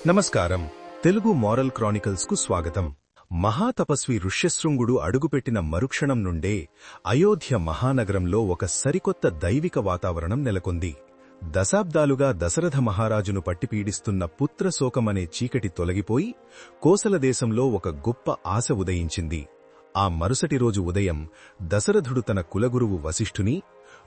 నమస్కారం. Telugu moral Chronicles కు స్వాగతం. మహాతపస్వి ఋష్యశృంగుడు అడుగుపెట్టిన మరుక్షణం నుండే అయోధ్య మహానగరంలో ఒక సరికొత్త దైవిక వాతావరణం నెలకొంది. దశాబ్దాలుగా దశరథ మహారాజును పట్టిపీడిస్తున్న పుత్రశోకమనే చీకటి తొలగిపోయి కోసలదేశంలో ఒక గొప్ప ఆశ ఉదయించింది. ఆ మరుసటి రోజు ఉదయం దశరథుడు తన కులగురువు వశిష్ఠుని,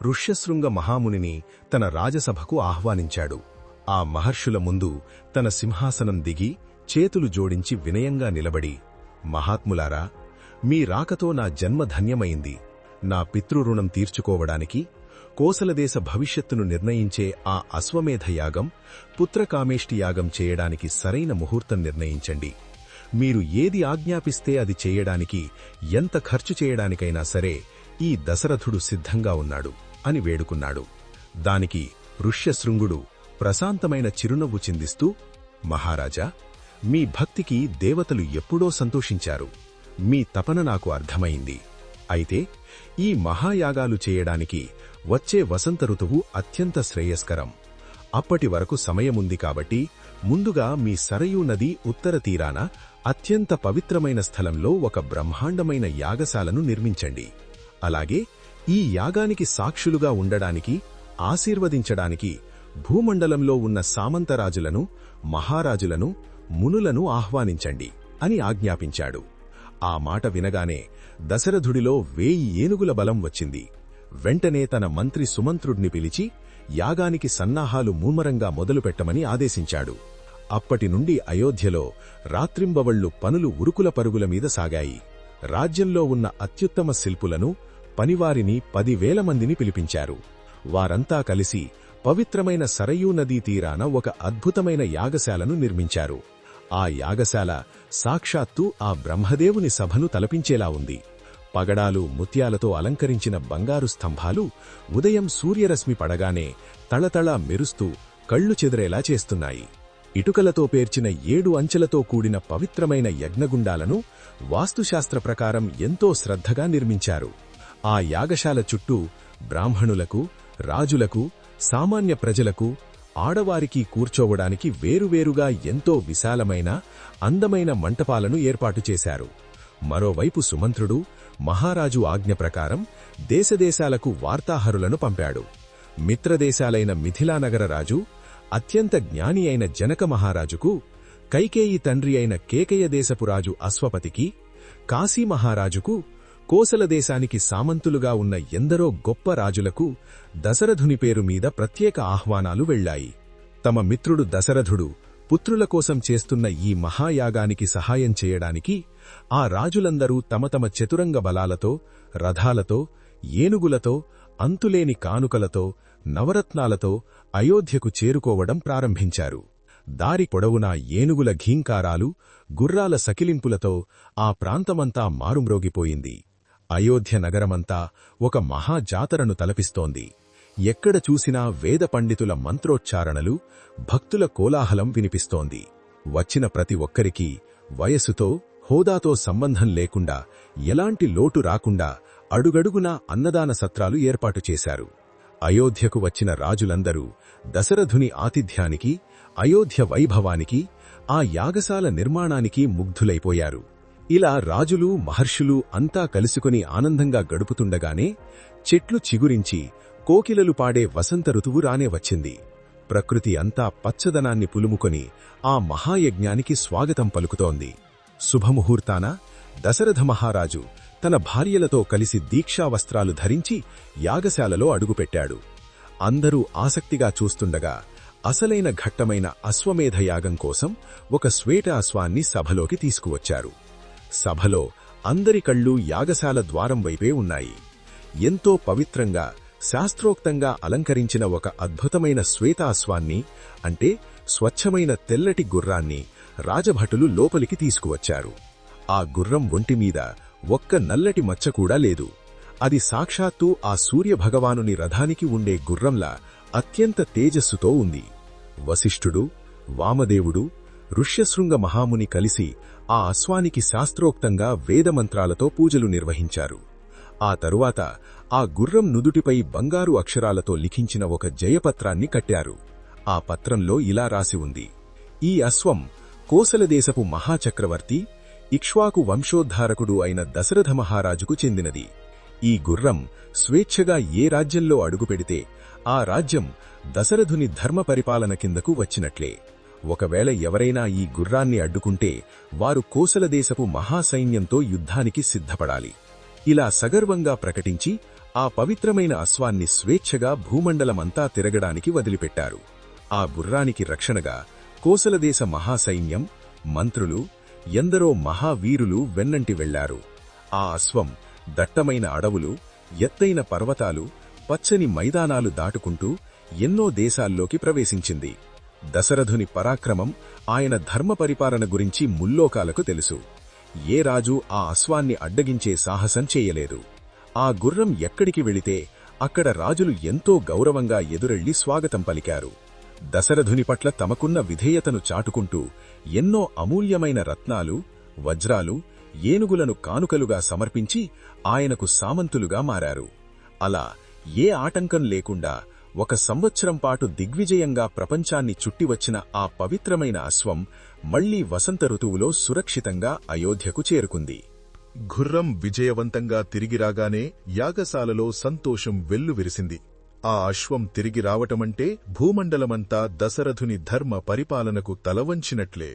ఋష్యశృంగ మహామునిని తన రాజసభకు ఆహ్వానించాడు. ఆ మహర్షుల ముందు తన సింహాసనం దిగి చేతులు జోడించి వినయంగా నిలబడి, మహాత్ములారా, మీ రాకతో నా జన్మ ధన్యమైంది. నా పితృరుణం తీర్చుకోవడానికి కోసలదేశ భవిష్యత్తును నిర్ణయించే ఆ అశ్వమేధ యాగం, పుత్రకామేష్టి యాగం చేయడానికి సరైన ముహూర్తం నిర్ణయించండి. మీరు ఏది ఆజ్ఞాపిస్తే అది చేయడానికి, ఎంత ఖర్చు చేయడానికైనా సరే ఈ దశరథుడు సిద్ధంగా ఉన్నాడు అని వేడుకున్నాడు. దానికి ఋష్యశృంగుడు ప్రశాంతమైన చిరునవ్వు చిందిస్తూ, మహారాజా, మీ భక్తికి దేవతలు ఎప్పుడో సంతోషించారు. మీ తపన నాకు అర్థమైంది. అయితే ఈ మహాయాగాలు చేయడానికి వచ్చే వసంత ఋతువు అత్యంత శ్రేయస్కరం. అప్పటి వరకు సమయముంది కాబట్టి ముందుగా మీ సరయూ నది ఉత్తర తీరాన అత్యంత పవిత్రమైన స్థలంలో ఒక బ్రహ్మాండమైన యాగశాలను నిర్మించండి. అలాగే ఈ యాగానికి సాక్షులుగా ఉండడానికి, ఆశీర్వదించడానికి భూమండలంలో ఉన్న సామంతరాజులను, మహారాజులను, మునులను ఆహ్వానించండి అని ఆజ్ఞాపించాడు. ఆ మాట వినగానే దశరథుడిలో 1000 ఏనుగుల బలం వచ్చింది. వెంటనే తన మంత్రి సుమంత్రుడిని పిలిచి యాగానికి సన్నాహాలు ముమ్మరంగా మొదలుపెట్టమని ఆదేశించాడు. అప్పటినుండి అయోధ్యలో రాత్రింబవళ్లు పనులు ఉరుకుల పరుగుల మీద సాగాయి. రాజ్యంలో ఉన్న అత్యుత్తమ శిల్పులను, పనివారిని 10,000 మందిని పిలిపించారు. వారంతా కలిసి పవిత్రమైన సరయూ నదీ తీరాన ఒక అద్భుతమైన యాగశాలను నిర్మించారు. ఆ యాగశాల సాక్షాత్తు ఆ బ్రహ్మదేవుని సభను తలపించేలా ఉంది. పగడాలు, ముత్యాలతో అలంకరించిన బంగారు స్తంభాలు ఉదయం సూర్యరశ్మి పడగానే తళతళ మెరుస్తూ కళ్లు చెదిరేలా చేస్తున్నాయి. ఇటుకలతో పేర్చిన 7 అంచెలతో కూడిన పవిత్రమైన యజ్ఞగుండాలను వాస్తుశాస్త్ర ప్రకారం ఎంతో శ్రద్ధగా నిర్మించారు. ఆ యాగశాల చుట్టూ బ్రాహ్మణులకు, రాజులకు, సామాన్య ప్రజలకు, ఆడవారికి కూర్చోవడానికి వేరువేరుగా ఎంతో విశాలమైన, అందమైన మంటపాలను ఏర్పాటు చేశారు. మరోవైపు సుమంత్రుడు మహారాజు ఆజ్ఞ ప్రకారం దేశదేశాలకు వార్తాహరులను పంపాడు. మిత్రదేశాలైన మిథిలానగర రాజు, అత్యంత జ్ఞాని అయిన జనక మహారాజుకు, కైకేయి తండ్రి అయిన కేకయ దేశపు రాజు అశ్వపతికి, కాశీ మహారాజుకు, కోసల దేశానికి సామంతులుగా ఉన్న ఎందరో గొప్ప రాజులకు దశరథుని పేరు మీద ప్రత్యేక ఆహ్వానాలు వెళ్లాయి. తమ మిత్రుడు దశరథుడు పుత్రుల కోసం చేస్తున్న ఈ మహాయాగానికి సహాయం చేయడానికి ఆ రాజులందరూ తమ తమ చతురంగ బలాలతో, రథాలతో, ఏనుగులతో, అంతులేని కానుకలతో, నవరత్నాలతో అయోధ్యకు చేరుకోవడం ప్రారంభించారు. దారి పొడవునా ఏనుగుల ఘీంకారాలు, గుర్రాల సకిలింపులతో ఆ ప్రాంతమంతా మారుమ్రోగిపోయింది. అయోధ్య నగరమంతా ఒక మహాజాతరను తలపిస్తోంది. ఎక్కడ చూసినా వేద పండితుల మంత్రోచ్చారణలు, భక్తుల కోలాహలం వినిపిస్తోంది. వచ్చిన ప్రతి ఒక్కరికీ వయస్సుతో, హోదాతో సంబంధం లేకుండా, ఎలాంటి లోటు రాకుండా అడుగడుగునా అన్నదాన సత్రాలు ఏర్పాటు చేశారు. అయోధ్యకు వచ్చిన రాజులందరూ దశరథుని ఆతిథ్యానికి, అయోధ్య వైభవానికి, ఆ యాగశాల నిర్మాణానికి ముగ్ధులైపోయారు. ఇలా రాజులు, మహర్షులు అంతా కలుసుకుని ఆనందంగా గడుపుతుండగానే చెట్లు చిగురించి కోకిలలు పాడే వసంత ఋతువు రానే వచ్చింది. ప్రకృతి అంతా పచ్చదనాన్ని పులుముకొని ఆ మహాయజ్ఞానికి స్వాగతం పలుకుతోంది. శుభముహూర్తాన దశరథ మహారాజు తన భార్యలతో కలిసి దీక్షావస్త్రాలు ధరించి యాగశాలలో అడుగుపెట్టాడు. అందరూ ఆసక్తిగా చూస్తుండగా అసలైన ఘట్టమైన అశ్వమేధ యాగం కోసం ఒక శ్వేత అశ్వాన్ని సభలోకి తీసుకువచ్చారు. సభలో అందరి కళ్ళు యాగశాల ద్వారం వైపే ఉన్నాయి. ఎంతో పవిత్రంగా, శాస్త్రోక్తంగా అలంకరించిన ఒక అద్భుతమైన శ్వేతాశ్వాన్ని, అంటే స్వచ్ఛమైన తెల్లటి గుర్రాన్ని రాజభటులు లోపలికి తీసుకువచ్చారు. ఆ గుర్రం ఒంటిమీద ఒక్క నల్లటి మచ్చ కూడా లేదు. అది సాక్షాత్తు ఆ సూర్యభగవానుని రథానికి ఉండే గుర్రంలా అత్యంత తేజస్సుతో ఉంది. వశిష్ఠుడు, వామదేవుడు, ఋష్యశృంగ మహాముని కలిసి ఆ అశ్వానికి శాస్త్రోక్తంగా వేదమంత్రాలతో పూజలు నిర్వహించారు. ఆ తరువాత ఆ గుర్రం నుదుటిపై బంగారు అక్షరాలతో లిఖించిన ఒక జయపత్రాన్ని కట్టారు. ఆ పత్రంలో ఇలా రాసి ఉంది: ఈ అశ్వం కోసలదేశపు మహాచక్రవర్తి ఇక్ష్వాకు వంశోద్ధారకుడు అయిన దశరథ మహారాజుకు చెందినది. ఈ గుర్రం స్వేచ్ఛగా ఏ రాజ్యంలో అడుగుపెడితే ఆ రాజ్యం దశరథుని ధర్మ పరిపాలన కిందకు వచ్చినట్లే. ఒకవేళ ఎవరైనా ఈ గుర్రాన్ని అడ్డుకుంటే వారు కోసలదేశపు మహాసైన్యంతో యుద్ధానికి సిద్ధపడాలి. ఇలా సగర్వంగా ప్రకటించి ఆ పవిత్రమైన అశ్వాన్ని స్వేచ్ఛగా భూమండలమంతా తిరగడానికి వదిలిపెట్టారు. ఆ గుర్రానికి రక్షణగా కోసలదేశ మహాసైన్యం, మంత్రులు, ఎందరో మహావీరులు వెన్నంటి వెళ్లారు. ఆ అశ్వం దట్టమైన అడవులు, ఎత్తైన పర్వతాలు, పచ్చని మైదానాలు దాటుకుంటూ ఎన్నో దేశాల్లోకి ప్రవేశించింది. దశరథుని పరాక్రమం, ఆయన ధర్మపరిపాలన గురించి ముల్లోకాలకు తెలుసు. ఏ రాజూ ఆ అశ్వాన్ని అడ్డగించే సాహసం చేయలేదు. ఆ గుర్రం ఎక్కడికి వెళితే అక్కడ రాజులు ఎంతో గౌరవంగా ఎదురెళ్లి స్వాగతం పలికారు. దశరథుని పట్ల తమకున్న విధేయతను చాటుకుంటూ ఎన్నో అమూల్యమైన రత్నాలు, వజ్రాలు, ఏనుగులను కానుకలుగా సమర్పించి ఆయనకు సామంతులుగా మారారు. అలా ఏ ఆటంకం లేకుండా 1 సంవత్సరం పాటు దిగ్విజయంగా ప్రపంచాన్ని చుట్టివచ్చిన ఆ పవిత్రమైన అశ్వం మళ్లీ వసంత ఋతువులో సురక్షితంగా అయోధ్యకు చేరుకుంది. గుర్రం విజయవంతంగా తిరిగిరాగానే యాగశాలలో సంతోషం వెల్లువిరిసింది. ఆ అశ్వం తిరిగి రావటమంటే భూమండలమంతా దశరథుని ధర్మ పరిపాలనకు తలవంచినట్లే.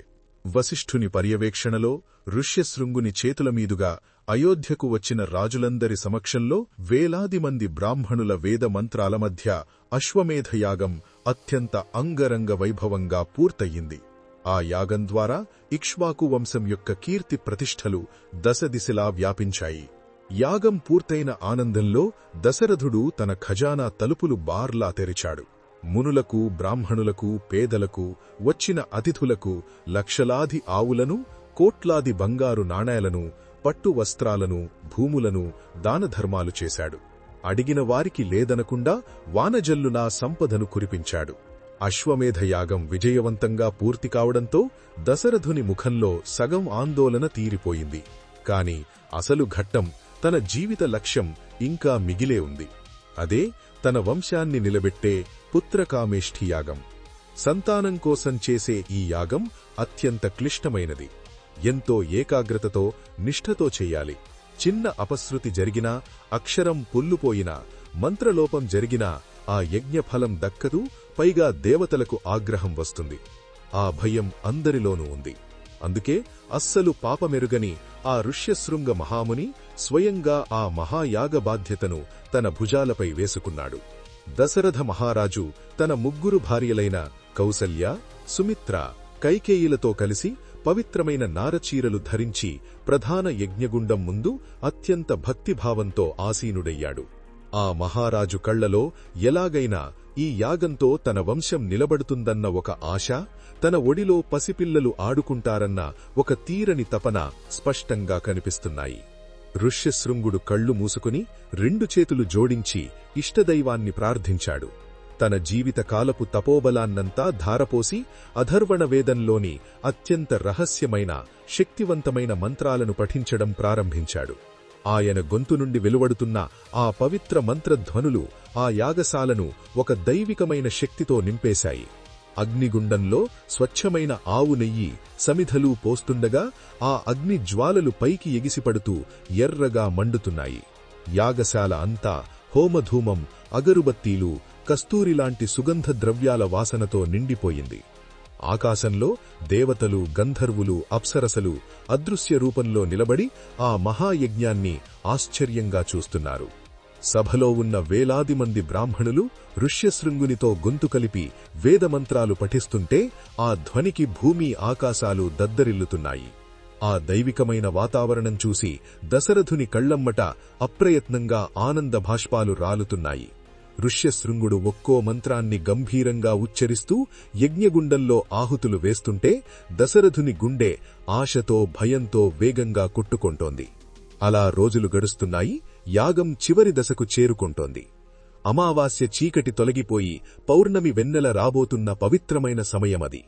వశిష్ఠుని పర్యవేక్షణలో ఋష్యశృంగుని చేతులమీదుగా అయోధ్యకు వచ్చిన రాజులందరి సమక్షంలో వేలాది మంది బ్రాహ్మణుల వేద మంత్రాల మధ్య అశ్వమేధయాగం అత్యంత అంగరంగ వైభవంగా పూర్తయింది. ఆ యాగం ద్వారా ఇక్ష్వాకు వంశం యొక్క కీర్తి ప్రతిష్టలు దశదిశలా వ్యాపించాయి. యాగం పూర్తయిన ఆనందంలో దశరథుడు తన ఖజానా తలుపులు బార్లా తెరిచాడు. మునులకు, బ్రాహ్మణులకు, పేదలకు, వచ్చిన అతిథులకు లక్షలాది ఆవులను, కోట్లాది బంగారు నాణేలను, పట్టు వస్త్రాలను, భూములను దానధర్మాలు చేశాడు. అడిగిన వారికి లేదనకుండా వానజల్లునా సంపదను కురిపించాడు. అశ్వమేధయాగం విజయవంతంగా పూర్తి కావడంతో దశరథుని ముఖంలో సగం ఆందోళన తీరిపోయింది. కాని అసలు ఘట్టం, తన జీవిత లక్ష్యం ఇంకా మిగిలే ఉంది. అదే తన వంశాన్ని నిలబెట్టే పుత్రకామేష్ఠి యాగం. సంతానం కోసం చేసే ఈ యాగం అత్యంత క్లిష్టమైనది. ఎంతో ఏకాగ్రతతో, నిష్ఠతో చెయ్యాలి. చిన్న అపశృతి జరిగినా, అక్షరం పొల్లుపోయినా, మంత్రలోపం జరిగినా ఆ యజ్ఞఫలం దక్కదు. పైగా దేవతలకు ఆగ్రహం వస్తుంది. ఆ భయం అందరిలోనూ ఉంది. అందుకే అస్సలు పాపమెరుగని ఆ ఋష్యశృంగ మహాముని స్వయంగా ఆ మహాయాగ బాధ్యతను తన భుజాలపై వేసుకున్నాడు. దశరథ మహారాజు తన 3 భార్యలైన కౌసల్య, సుమిత్ర, కైకేయిలతో కలిసి పవిత్రమైన నారచీరలు ధరించి ప్రధాన యజ్ఞగుండం ముందు అత్యంత భక్తిభావంతో ఆసీనుడయ్యాడు. ఆ మహారాజు కళ్లలో ఎలాగైనా ఈ యాగంతో తన వంశం నిలబడుతుందన్న ఒక ఆశ, తన ఒడిలో పసిపిల్లలు ఆడుకుంటారన్న ఒక తీరని తపన స్పష్టంగా కనిపిస్తున్నాయి. ఋష్యశృంగుడు కళ్ళు మూసుకుని 2 చేతులు జోడించి ఇష్టదైవాన్ని ప్రార్థించాడు. తన జీవితకాలపు తపోబలాన్నంతా ధారపోసి అథర్వణ వేదంలోని అత్యంత రహస్యమైన, శక్తివంతమైన మంత్రాలను పఠించడం ప్రారంభించాడు. ఆయన గొంతు నుండి వెలువడుతున్న ఆ పవిత్ర మంత్రధ్వనులు ఆ యాగశాలను ఒక దైవికమైన శక్తితో నింపేశాయి. అగ్నిగుండంలో స్వచ్ఛమైన ఆవు నెయ్యి, సమిధలు పోస్తుండగా ఆ అగ్ని జ్వాలలు పైకి ఎగిసిపడుతూ ఎర్రగా మండుతున్నాయి. యాగశాల అంతా హోమధూమం, అగరుబత్తీలు, కస్తూరిలాంటి సుగంధ ద్రవ్యాల వాసనతో నిండిపోయింది. ఆకాశంలో దేవతలు, గంధర్వులు, అప్సరసలు అదృశ్య రూపంలో నిలబడి ఆ మహాయజ్ఞాన్ని ఆశ్చర్యంగా చూస్తున్నారు. సభలో ఉన్న వేలాది మంది బ్రాహ్మణులు ఋష్యశృంగునితో గొంతు కలిపి వేదమంత్రాలు పఠిస్తుంటే ఆ ధ్వనికి భూమి, ఆకాశాలు దద్దరిల్లుతున్నాయి. ఆ దైవికమైన వాతావరణం చూసి దశరథుని కళ్లమ్మట అప్రయత్నంగా ఆనంద భాష్పాలు రాలుతున్నాయి. ఋష్యశృంగుడు ఒక్కో మంత్రాన్ని గంభీరంగా ఉచ్చరిస్తూ యజ్ఞగుండంలో ఆహుతులు వేస్తుంటే దశరథుని గుండె ఆశతో, భయంతో వేగంగా కొట్టుకొంటోంది. అలా రోజులు గడుస్తున్నాయి. యాగం చివరి దశకు చేరుకొంటోంది. అమావాస్య చీకటి తొలగిపోయి పౌర్ణమి వెన్నెల రాబోతున్న పవిత్రమైన సమయమది.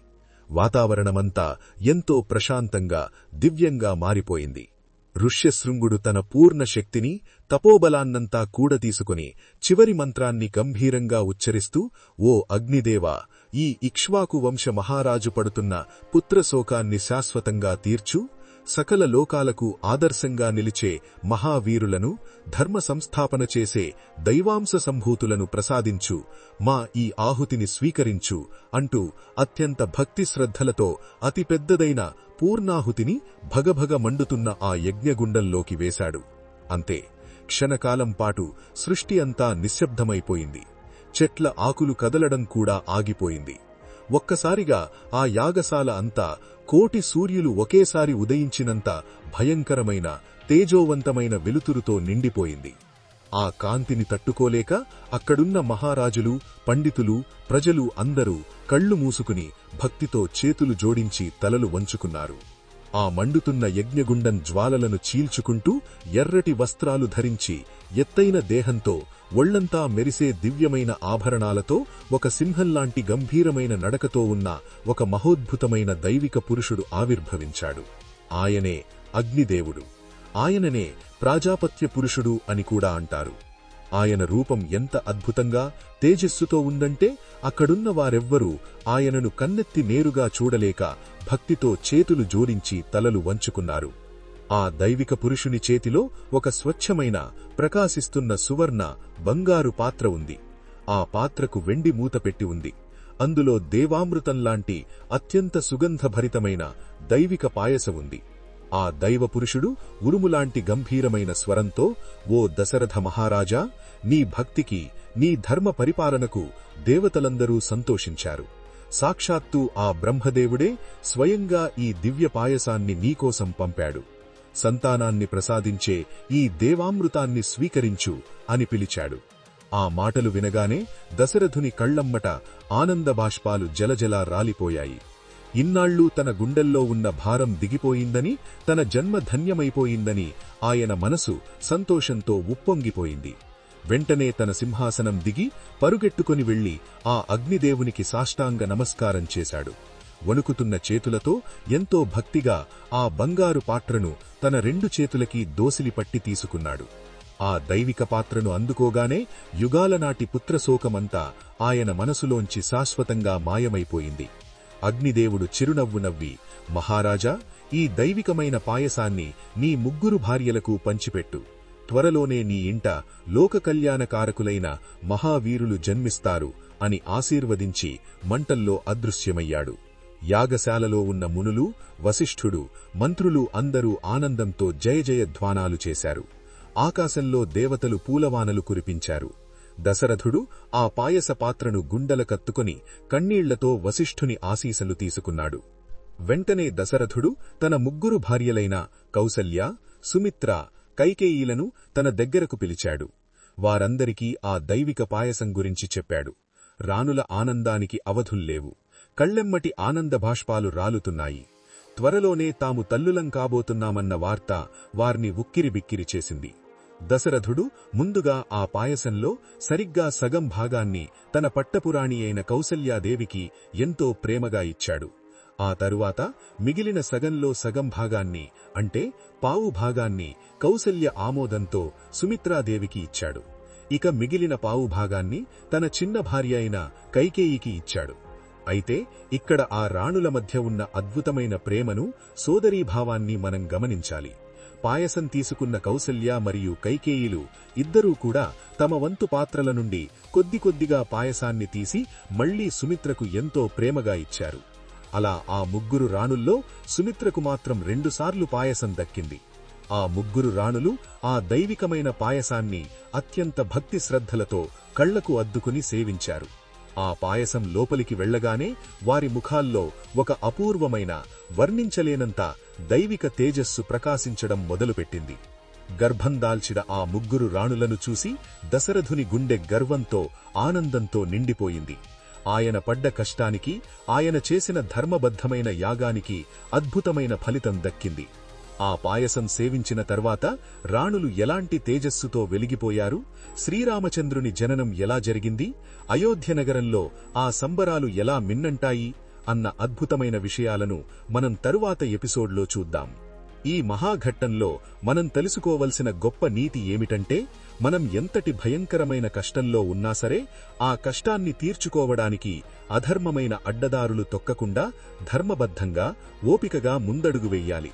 వాతావరణమంతా ఎంతో ప్రశాంతంగా, దివ్యంగా మారిపోయింది. ఋష్యశృంగుడు తన పూర్ణ శక్తిని, తపోబలాన్నంతా కూడతీసుకుని చివరి మంత్రాన్ని గంభీరంగా ఉచ్చరిస్తూ, ఓ అగ్నిదేవా, ఈ ఇక్ష్వాకు వంశ మహారాజు పడుతున్న పుత్రశోకాన్ని శాశ్వతంగా తీర్చు, సకల లోకాలకు ఆదర్శంగా నిలిచే మహావీరులను, ధర్మ సంస్థాపన చేసే దైవాంశ సంభూతులను ప్రసాదించు, మా ఈ ఆహుతిని స్వీకరించు అంటూ అత్యంత భక్తి శ్రద్ధలతో అతిపెద్దదైన పూర్ణాహుతిని భగభగ మండుతున్న ఆ యజ్ఞగుండంలోకి వేశాడు. అంతే, క్షణకాలం పాటు సృష్టి అంతా నిశ్శబ్దమైపోయింది. చెట్ల ఆకులు కదలడం కూడా ఆగిపోయింది. ఒక్కసారిగా ఆ యాగశాల అంతా కోటి సూర్యులు ఒకేసారి ఉదయించినంత భయంకరమైన, తేజోవంతమైన వెలుతురుతో నిండిపోయింది. ఆ కాంతిని తట్టుకోలేక అక్కడున్న మహారాజులు, పండితులు, ప్రజలు అందరూ కళ్ళు మూసుకుని భక్తితో చేతులు జోడించి తలలు వంచుకున్నారు. ఆ మండుతున్న యజ్ఞగుండం జ్వాలలను చీల్చుకుంటూ ఎర్రటి వస్త్రాలు ధరించి, ఎత్తైన దేహంతో, ఒళ్లంతా మెరిసే దివ్యమైన ఆభరణాలతో, ఒక సింహంలాంటి గంభీరమైన నడకతో ఉన్న ఒక మహోద్భుతమైన దైవిక పురుషుడు ఆవిర్భవించాడు. ఆయనే అగ్నిదేవుడు. ఆయననే ప్రాజాపత్య పురుషుడు అని కూడా అంటారు. ఆయన రూపం ఎంత అద్భుతంగా, తేజస్సుతో ఉందంటే అక్కడున్న వారెవ్వరూ ఆయనను కన్నెత్తి నేరుగా చూడలేక భక్తితో చేతులు జోడించి తలలు వంచుకున్నారు. ఆ దైవిక పురుషుని చేతిలో ఒక స్వచ్ఛమైన, ప్రకాశిస్తున్న సువర్ణ, బంగారు పాత్ర ఉంది. ఆ పాత్రకు వెండి మూత పెట్టి ఉంది. అందులో దేవామృతంలాంటి అత్యంత సుగంధభరితమైన దైవిక పాయస ఉంది. ఆ దైవ పురుషుడు ఉరుములాంటి గంభీరమైన స్వరంతో, ఓ దశరథ మహారాజా, నీ భక్తికి, నీ ధర్మ పరిపాలనకు దేవతలందరూ సంతోషించారు. సాక్షాత్తు ఆ బ్రహ్మదేవుడే స్వయంగా ఈ దివ్య పాయసాన్ని నీకోసం పంపాడు. సంతానాన్ని ప్రసాదించే ఈ దేవామృతాన్ని స్వీకరించు అని పిలిచాడు. ఆ మాటలు వినగానే దశరథుని కళ్లమ్మట ఆనందబాష్పాలు జలజలా రాలిపోయాయి. ఇన్నాళ్లూ తన గుండెల్లో ఉన్న భారం దిగిపోయిందని, తన జన్మ ధన్యమైపోయిందని ఆయన మనసు సంతోషంతో ఉప్పొంగిపోయింది. వెంటనే తన సింహాసనం దిగి పరుగెట్టుకుని వెళ్లి ఆ అగ్నిదేవునికి సాష్టాంగ నమస్కారం చేశాడు. వణుకుతున్న చేతులతో ఎంతో భక్తిగా ఆ బంగారు పాత్రను తన రెండు చేతులకి దోసిలిపట్టి తీసుకున్నాడు. ఆ దైవిక పాత్రను అందుకోగానే యుగాలనాటి పుత్రశోకమంతా ఆయన మనసులోంచి శాశ్వతంగా మాయమైపోయింది. అగ్నిదేవుడు చిరునవ్వు నవ్వి, మహారాజా, ఈ దైవికమైన పాయసాన్ని నీ ముగ్గురు భార్యలకు పంచిపెట్టు. త్వరలోనే నీ ఇంట లోక కళ్యాణకారకులైన మహావీరులు జన్మిస్తారు అని ఆశీర్వదించి మంటల్లో అదృశ్యమయ్యాడు. యాగశాలలో ఉన్న మునులు, వశిష్ఠుడు, మంత్రులు అందరూ ఆనందంతో జయజయధ్వానాలు చేశారు. ఆకాశంలో దేవతలు పూలవానలు కురిపించారు. దశరథుడు ఆ పాయస పాత్రను గుండెల కత్తుకొని కన్నీళ్లతో వశిష్ఠుని ఆశీస్సులు తీసుకున్నాడు. వెంటనే దశరథుడు తన ముగ్గురు భార్యలైన కౌసల్య, సుమిత్ర, కైకేయీలను తన దగ్గరకు పిలిచాడు. వారందరికీ ఆ దైవిక పాయసం గురించి చెప్పాడు. రాణుల ఆనందానికి అవధుల్లేవు. కళ్లెమ్మటి ఆనందభాష్పాలు రాలుతున్నాయి. త్వరలోనే తాము తల్లులం కాబోతున్నామన్న వార్త వారిని ఉక్కిరిబిక్కిరి చేసింది. దశరథుడు ముందుగా ఆ పాయసంలో సరిగ్గా సగం భాగాన్ని తన పట్టపురాణి అయిన కౌసల్యాదేవికి ఎంతో ప్రేమగా ఇచ్చాడు. ఆ తరువాత మిగిలిన సగంలో సగం భాగాన్ని, అంటే పావు భాగాన్ని కౌసల్య ఆమోదంతో సుమిత్రాదేవికి ఇచ్చాడు. ఇక మిగిలిన పావు భాగాన్ని తన చిన్న భార్య అయిన కైకేయికి ఇచ్చాడు. అయితే ఇక్కడ ఆ రాణుల మధ్య ఉన్న అద్భుతమైన ప్రేమను, సోదరీభావాన్ని మనం గమనించాలి. పాయసం తీసుకున్న కౌసల్య మరియు కైకేయిలు ఇద్దరూ కూడా తమ వంతు పాత్రల నుండి కొద్ది కొద్దిగా పాయసాన్ని తీసి మళ్లీ సుమిత్రకు ఎంతో ప్రేమగా ఇచ్చారు. అలా ఆ ముగ్గురు రాణుల్లో సుమిత్రకు మాత్రం 2 సార్లు పాయసం దక్కింది. ఆ ముగ్గురు రాణులు ఆ దైవికమైన పాయసాన్ని అత్యంత భక్తి శ్రద్ధలతో కళ్లకు అద్దుకుని సేవించారు. ఆ పాయసం లోపలికి వెళ్లగానే వారి ముఖాల్లో ఒక అపూర్వమైన, వర్ణించలేనంత దైవిక తేజస్సు ప్రకాశించడం మొదలుపెట్టింది. గర్భం దాల్చిన ఆ ముగ్గురు రాణులను చూసి దశరథుని గుండె గర్వంతో, ఆనందంతో నిండిపోయింది. ఆయన పడ్డ కష్టానికి, ఆయన చేసిన ధర్మబద్ధమైన యాగానికి అద్భుతమైన ఫలితం దక్కింది. ఆ పాయసం సేవించిన తర్వాత రాణులు ఎలాంటి తేజస్సుతో వెలిగిపోయారు, శ్రీరామచంద్రుని జననం ఎలా జరిగింది, అయోధ్య నగరంలో ఆ సంబరాలు ఎలా మిన్నంటాయి అన్న అద్భుతమైన విషయాలను మనం తరువాత ఎపిసోడ్లో చూద్దాం. ఈ మహాఘట్టంలో మనం తెలుసుకోవలసిన గొప్ప నీతి ఏమిటంటే, మనం ఎంతటి భయంకరమైన కష్టంలో ఉన్నా సరే ఆ కష్టాన్ని తీర్చుకోవడానికి అధర్మమైన అడ్డదారులు తొక్కకుండా ధర్మబద్ధంగా ఓపికగా ముందడుగు వెయ్యాలి.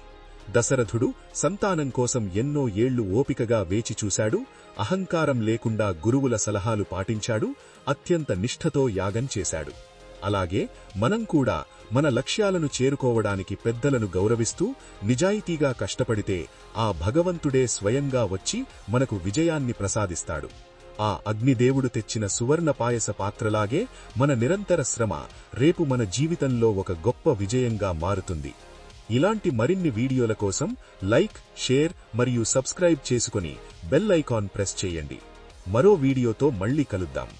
దశరథుడు సంతానం కోసం ఎన్నో ఏళ్లు ఓపికగా వేచి చూశాడు, అహంకారం లేకుండా గురువుల సలహాలు పాటించాడు, అత్యంత నిష్ఠతో యాగం చేశాడు. అలాగే మనం కూడా మన లక్ష్యాలను చేరుకోవడానికి పెద్దలను గౌరవిస్తూ నిజాయితీగా కష్టపడితే ఆ భగవంతుడే స్వయంగా వచ్చి మనకు విజయాన్ని ప్రసాదిస్తాడు. ఆ అగ్నిదేవుడు తెచ్చిన సువర్ణ పాయస పాత్రలాగే మన నిరంతర శ్రమ రేపు మన జీవితంలో ఒక గొప్ప విజయంగా మారుతుంది. ఇలాంటి మరిన్ని వీడియోల కోసం లైక్, షేర్ మరియు సబ్స్క్రైబ్ చేసుకుని బెల్ ఐకాన్ ప్రెస్ చేయండి. మరో వీడియోతో మళ్ళీ కలుద్దాం.